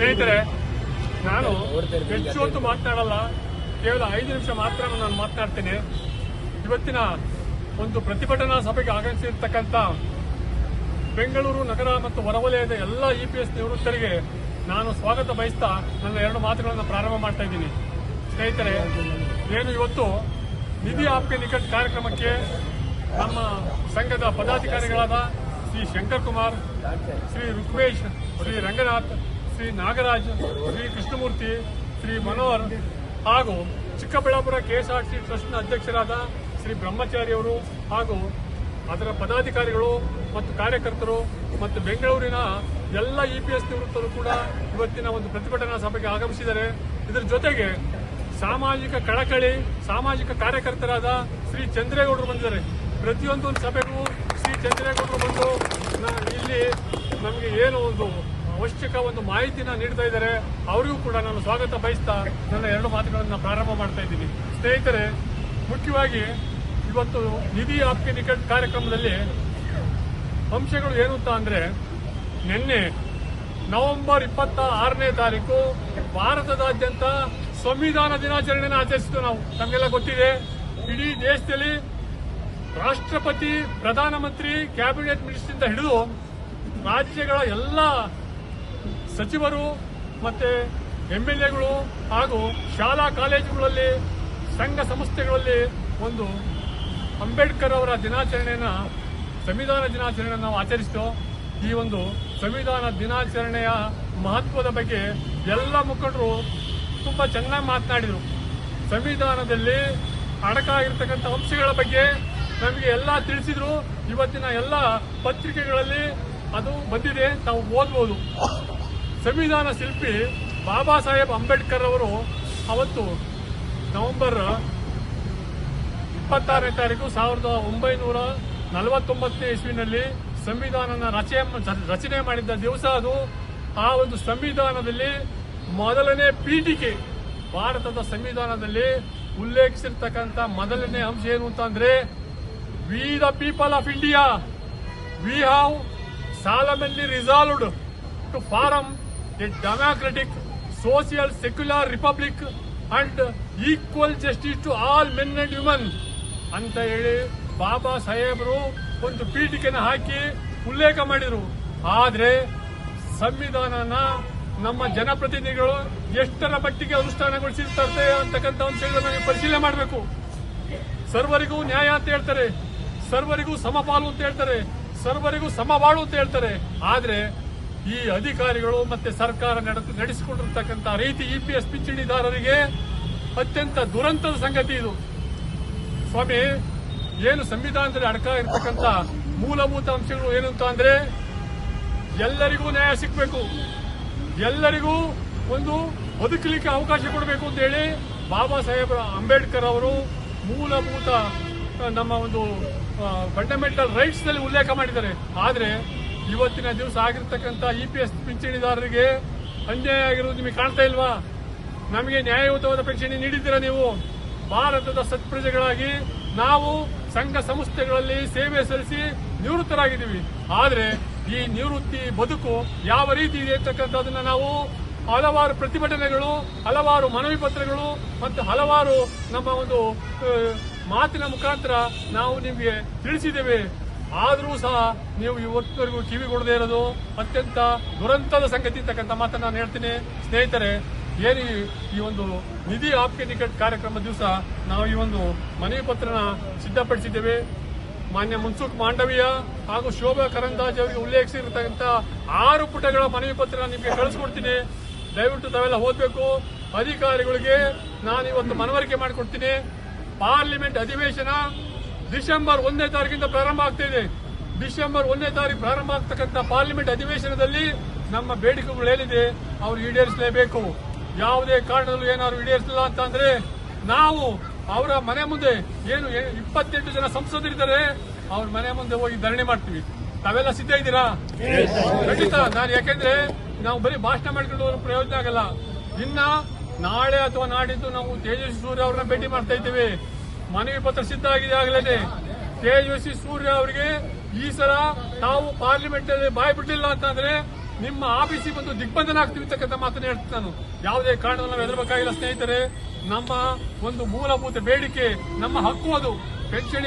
ಸ್ನೇಹಿತರೆ, ನಾನು ಹೆಚ್ಚು ಹೊತ್ತು ಮಾತನಾಡಲ್ಲ, ಕೇವಲ 5 ನಿಮಿಷ ಮಾತ್ರ ನಾನು ಮಾತನಾಡ್ತೇನೆ. ಇವತ್ತಿನ ಒಂದು ಪ್ರತಿಭಟನಾ ಸಭೆಗೆ ಆಗಮಿಸಿರ್ತಕ್ಕಂಥ ಬೆಂಗಳೂರು ನಗರ ಮತ್ತು ಹೊರವಲಯದ ಎಲ್ಲ EPS ನಿವೃತ್ತರಿಗೆ ನಾನು ಸ್ವಾಗತ ಬಯಸ್ತಾ ನನ್ನ 2 ಮಾತುಗಳನ್ನು ಪ್ರಾರಂಭ ಮಾಡ್ತಾ ಇದ್ದೀನಿ. ಸ್ನೇಹಿತರೆ, ಏನು ಇವತ್ತು ನಿಧಿ ಆಪ್ಕೆ ನಿಕಟ್ ಕಾರ್ಯಕ್ರಮಕ್ಕೆ ನಮ್ಮ ಸಂಘದ ಪದಾಧಿಕಾರಿಗಳಾದ ಶ್ರೀ ಶಂಕರ್ ಕುಮಾರ್, ಶ್ರೀ ರುಕ್ಮೇಶ್, ಶ್ರೀ ರಂಗನಾಥ್, ಶ್ರೀ ನಾಗರಾಜ್, ಶ್ರೀ ಕೃಷ್ಣಮೂರ್ತಿ, ಶ್ರೀ ಮನೋಹರ್ ಹಾಗೂ ಚಿಕ್ಕಬಳ್ಳಾಪುರ KSRTC ಟ್ರಸ್ಟ್ನ ಅಧ್ಯಕ್ಷರಾದ ಶ್ರೀ ಬ್ರಹ್ಮಚಾರಿ ಅವರು ಹಾಗೂ ಅದರ ಪದಾಧಿಕಾರಿಗಳು ಮತ್ತು ಕಾರ್ಯಕರ್ತರು ಮತ್ತು ಬೆಂಗಳೂರಿನ ಎಲ್ಲ EPS ನಿವೃತ್ತರು ಕೂಡ ಇವತ್ತಿನ ಒಂದು ಪ್ರತಿಭಟನಾ ಸಭೆಗೆ ಆಗಮಿಸಿದ್ದಾರೆ. ಇದರ ಜೊತೆಗೆ ಸಾಮಾಜಿಕ ಕಳಕಳಿ ಸಾಮಾಜಿಕ ಕಾರ್ಯಕರ್ತರಾದ ಶ್ರೀ ಚಂದ್ರೇಗೌಡರು ಬಂದಿದ್ದಾರೆ. ಪ್ರತಿಯೊಂದು ಸಭೆಗೂ ಶ್ರೀ ಚಂದ್ರೇಗೌಡರು ಬಂದು ಇಲ್ಲಿ ನಮಗೆ ಏನು ಒಂದು ಅವಶ್ಯಕ ಒಂದು ಮಾಹಿತಿನ ನೀಡ್ತಾ ಇದ್ದಾರೆ. ಅವರಿಗೂ ಕೂಡ ನಾನು ಸ್ವಾಗತ ಬಯಸ್ತಾ ನನ್ನ 2 ಮಾತುಗಳನ್ನು ಪ್ರಾರಂಭ ಮಾಡ್ತಾ ಇದ್ದೀನಿ. ಸ್ನೇಹಿತರೆ, ಮುಖ್ಯವಾಗಿ ಇವತ್ತು ನಿಧಿ ಆಪ್ಕೆ ನಿಕಟ್ ಕಾರ್ಯಕ್ರಮದಲ್ಲಿ ಅಂಶಗಳು ಏನು ಅಂತ ಅಂದ್ರೆ, ನಿನ್ನೆ ನವೆಂಬರ್ 26ನೇ ತಾರೀಕು ಭಾರತದಾದ್ಯಂತ ಸಂವಿಧಾನ ದಿನಾಚರಣೆಯನ್ನು ಆಚರಿಸಿದ್ದು ನಾವು ನಮಗೆಲ್ಲ ಗೊತ್ತಿದೆ. ಇಡೀ ದೇಶದಲ್ಲಿ ರಾಷ್ಟ್ರಪತಿ, ಪ್ರಧಾನಮಂತ್ರಿ, ಕ್ಯಾಬಿನೆಟ್ ಮಿನಿಸ್ಟರ್ ಹಿಡಿದು ರಾಜ್ಯಗಳ ಎಲ್ಲ ಸಚಿವರು ಮತ್ತೆ MLAಗಳು ಹಾಗೂ ಶಾಲಾ ಕಾಲೇಜುಗಳಲ್ಲಿ ಸಂಘ ಸಂಸ್ಥೆಗಳಲ್ಲಿ ಒಂದು ಅಂಬೇಡ್ಕರ್ ಅವರ ದಿನಾಚರಣೆಯನ್ನು ಸಂವಿಧಾನ ದಿನಾಚರಣೆಯನ್ನು ನಾವು ಆಚರಿಸಿದ್ದು. ಈ ಒಂದು ಸಂವಿಧಾನ ದಿನಾಚರಣೆಯ ಮಹತ್ವದ ಬಗ್ಗೆ ಎಲ್ಲ ಮುಖಂಡರು ತುಂಬಾ ಚೆನ್ನಾಗಿ ಮಾತನಾಡಿದರು. ಸಂವಿಧಾನದಲ್ಲಿ ಅಡಕಾಗಿರ್ತಕ್ಕಂಥ ಅಂಶಗಳ ಬಗ್ಗೆ ನಮಗೆ ಎಲ್ಲ ತಿಳಿಸಿದ್ರು. ಇವತ್ತಿನ ಎಲ್ಲ ಪತ್ರಿಕೆಗಳಲ್ಲಿ ಅದು ಬಂದಿದೆ, ತಾವು ಓದಬಹುದು. ಸಂವಿಧಾನ ಶಿಲ್ಪಿ ಬಾಬಾ ಸಾಹೇಬ್ ಅಂಬೇಡ್ಕರ್ ಅವರು ಅವತ್ತು ನವೆಂಬರ್ 26ನೇ ತಾರೀಕು 1949ನೇ ಇಸ್ವಿನಲ್ಲಿ ಸಂವಿಧಾನನ ರಚನೆ ಮಾಡಿದ್ದ ದಿವಸ ಅದು. ಆ ಒಂದು ಸಂವಿಧಾನದಲ್ಲಿ ಮೊದಲನೇ ಪೀಠಿಕೆ, ಭಾರತದ ಸಂವಿಧಾನದಲ್ಲಿ ಉಲ್ಲೇಖಿಸಿರ್ತಕ್ಕಂಥ ಮೊದಲನೇ ಅಂಶ ಏನು ಅಂತಂದ್ರೆ, we the people of India we have solemnly resolved to form a democratic, social, secular republic and equal justice to all men and women ಅಂತ ಹೇಳಿ ಬಾಬಾ ಸಾಹೇಬರು ಒಂದು ಪೀಠಿಕೆನ ಹಾಕಿ ಉಲ್ಲೇಖ ಮಾಡಿದರು. ಆದ್ರೆ ಸಂವಿಧಾನನ ನಮ್ಮ ಜನಪ್ರತಿನಿಧಿಗಳು ಎಷ್ಟರ ಮಟ್ಟಿಗೆ ಅನುಷ್ಠಾನಗೊಳಿಸಿರ್ತಾರೆ ಅಂತಕ್ಕಂಥ ಅಂಶಗಳನ್ನು ಪರಿಶೀಲನೆ ಮಾಡಬೇಕು. ಸರ್ವರಿಗೂ ನ್ಯಾಯ ಅಂತ ಹೇಳ್ತಾರೆ, ಸರ್ವರಿಗೂ ಸಮಪಾಲು ಅಂತ ಹೇಳ್ತಾರೆ, ಸರ್ವರಿಗೂ ಸಮಬಾಳು ಅಂತ ಹೇಳ್ತಾರೆ. ಆದ್ರೆ ಈ ಅಧಿಕಾರಿಗಳು ಮತ್ತೆ ಸರ್ಕಾರ ನಡೆಸಿಕೊಂಡಿರ್ತಕ್ಕಂಥ ರೀತಿ EPS ಪಿಂಚಣಿದಾರರಿಗೆ ಅತ್ಯಂತ ದುರಂತದ ಸಂಗತಿ ಇದು. ಸ್ವಾಮಿ, ಏನು ಸಂವಿಧಾನದಲ್ಲಿ ಅಡಕ ಇರತಕ್ಕಂಥ ಮೂಲಭೂತ ಅಂಶಗಳು ಏನು ಅಂತ ಅಂದ್ರೆ, ಎಲ್ಲರಿಗೂ ನ್ಯಾಯ ಸಿಗಬೇಕು, ಎಲ್ಲರಿಗೂ ಒಂದು ಬದುಕಲಿಕ್ಕೆ ಅವಕಾಶ ಕೊಡಬೇಕು ಅಂತ ಹೇಳಿ ಬಾಬಾ ಸಾಹೇಬ್ ಅಂಬೇಡ್ಕರ್ ಅವರು ಮೂಲಭೂತ ನಮ್ಮ ಒಂದು ಫಂಡಮೆಂಟಲ್ ರೈಟ್ಸ್ ನಲ್ಲಿ ಉಲ್ಲೇಖ ಮಾಡಿದ್ದಾರೆ. ಆದ್ರೆ ಇವತ್ತಿನ ದಿವಸ ಆಗಿರ್ತಕ್ಕಂಥ EPS ಪಿಂಚಣಿದಾರರಿಗೆ ಅನ್ಯಾಯ ಆಗಿರೋದು ನಿಮಗೆ ಕಾಣ್ತಾ ಇಲ್ವಾ? ನಮಗೆ ನ್ಯಾಯಯುತವಾದ ಪಿಂಚಣಿ ನೀಡಿದ್ದೀರಾ ನೀವು. ಭಾರತದ ಸತ್ಪ್ರಜೆಗಳಾಗಿ ನಾವು ಸಂಘ ಸಂಸ್ಥೆಗಳಲ್ಲಿ ಸೇವೆ ಸಲ್ಲಿಸಿ ನಿವೃತ್ತರಾಗಿದ್ದೀವಿ. ಆದ್ರೆ ಈ ನಿವೃತ್ತಿ ಬದುಕು ಯಾವ ರೀತಿ ಇದೆ ಅಂತಕ್ಕಂಥದನ್ನ ನಾವು ಹಲವಾರು ಪ್ರತಿಭಟನೆಗಳು, ಹಲವಾರು ಮನವಿ ಪತ್ರಗಳು ಮತ್ತು ಹಲವಾರು ನಮ್ಮ ಒಂದು ಮಾತಿನ ಮುಖಾಂತರ ನಾವು ನಿಮಗೆ ತಿಳಿಸಿದ್ದೇವೆ. ಆದರೂ ಸಹ ನೀವು ಇವತ್ತಿನವರೆಗೂ ಕಿವಿ ಕೊಡದೇ ಇರೋದು ಅತ್ಯಂತ ದುರಂತದ ಸಂಗತಿ ಅಂತಕ್ಕಂಥ ಮಾತನ್ನು ನಾನು ಹೇಳ್ತೀನಿ. ಸ್ನೇಹಿತರೆ, ಏನು ಈ ಒಂದು ನಿಧಿ ಆಪ್ಕೆ ನಿಕಟ್ ಕಾರ್ಯಕ್ರಮ ದಿವಸ ನಾವು ಈ ಒಂದು ಮನವಿ ಪತ್ರನ ಸಿದ್ಧಪಡಿಸಿದ್ದೇವೆ. ಮಾನ್ಯ ಮನ್ಸುಖ್ ಮಾಂಡವೀಯ ಹಾಗೂ ಶೋಭಾ ಕರಂದಾಜೆ ಅವರಿಗೆ ಉಲ್ಲೇಖಿಸಿರ್ತಕ್ಕಂಥ 6 ಪುಟಗಳ ಮನವಿ ಪತ್ರ ನಿಮಗೆ ಕಳಿಸ್ಕೊಡ್ತೀನಿ. ದಯವಿಟ್ಟು ತಾವೆಲ್ಲ ಓದಬೇಕು. ಅಧಿಕಾರಿಗಳಿಗೆ ನಾನು ಇವತ್ತು ಮನವರಿಕೆ ಮಾಡಿಕೊಡ್ತೀನಿ. ಪಾರ್ಲಿಮೆಂಟ್ ಅಧಿವೇಶನ ಡಿಸೆಂಬರ್ 1ನೇ ತಾರೀಕಿಂದ ಪ್ರಾರಂಭ ಆಗ್ತಾ ಇದೆ. ಡಿಸೆಂಬರ್ 1ನೇ ತಾರೀಕು ಪ್ರಾರಂಭ ಆಗ್ತಕ್ಕಂಥ ಪಾರ್ಲಿಮೆಂಟ್ ಅಧಿವೇಶನದಲ್ಲಿ ನಮ್ಮ ಬೇಡಿಕೆಗಳು ಏನಿದೆ ಅವರು ಈಡೇರಿಸಲೇಬೇಕು. ಯಾವುದೇ ಕಾರಣದಲ್ಲೂ ಏನಾದ್ರು ಈಡೇರಿಸಲಿಲ್ಲ ಅಂತಂದ್ರೆ ನಾವು ಅವರ ಮನೆ ಮುಂದೆ ಏನು 28 ಜನ ಸಂಸದರಿದ್ದಾರೆ, ಅವ್ರ ಮನೆ ಮುಂದೆ ಹೋಗಿ ಧರಣಿ ಮಾಡ್ತೀವಿ. ತಾವೆಲ್ಲ ಸಿದ್ಧ ಇದ್ದೀರಾ? ಖಂಡಿತ. ನಾನು ಯಾಕೆಂದ್ರೆ ನಾವು ಬರೀ ಭಾಷಣ ಮಾಡ್ಕೊಂಡು ಪ್ರಯೋಜನ ಆಗಲ್ಲ. ಇನ್ನ ನಾಳೆ ಅಥವಾ ನಾಡಿದ್ದು ನಾವು ತೇಜಸ್ವಿ ಸೂರ್ಯ ಅವರನ್ನ ಭೇಟಿ ಮಾಡ್ತಾ ಇದ್ದೇವೆ. ಮನವಿ ಪತ್ರ ಸಿದ್ಧ ಆಗಿದೆ ಆಗಲೇ. ತೇಜಸ್ವಿ ಸೂರ್ಯ ಅವರಿಗೆ ಈ ಸಲ ತಾವು ಪಾರ್ಲಿಮೆಂಟ್ ಅಲ್ಲಿ ಬಾಯ್ ಬಿಟ್ಟಿಲ್ಲ ಅಂತಂದ್ರೆ ನಿಮ್ಮ ಆಫೀಸಿಗೆ ಬಂದು ದಿಗ್ಬಂಧನ ಆಗ್ತೀವಿ ಅಂತಕ್ಕಂಥ ಮಾತನ್ನು ಹೇಳ್ತೀನಿ ನಾನು. ಯಾವುದೇ ಕಾರಣದಲ್ಲಿ ನಾವು ಹೆದರಬೇಕಾಗಿಲ್ಲ ಸ್ನೇಹಿತರೆ. ನಮ್ಮ ಒಂದು ಮೂಲಭೂತ ಬೇಡಿಕೆ, ನಮ್ಮ ಹಕ್ಕು ಅದು. ಪೆನ್ಷನ್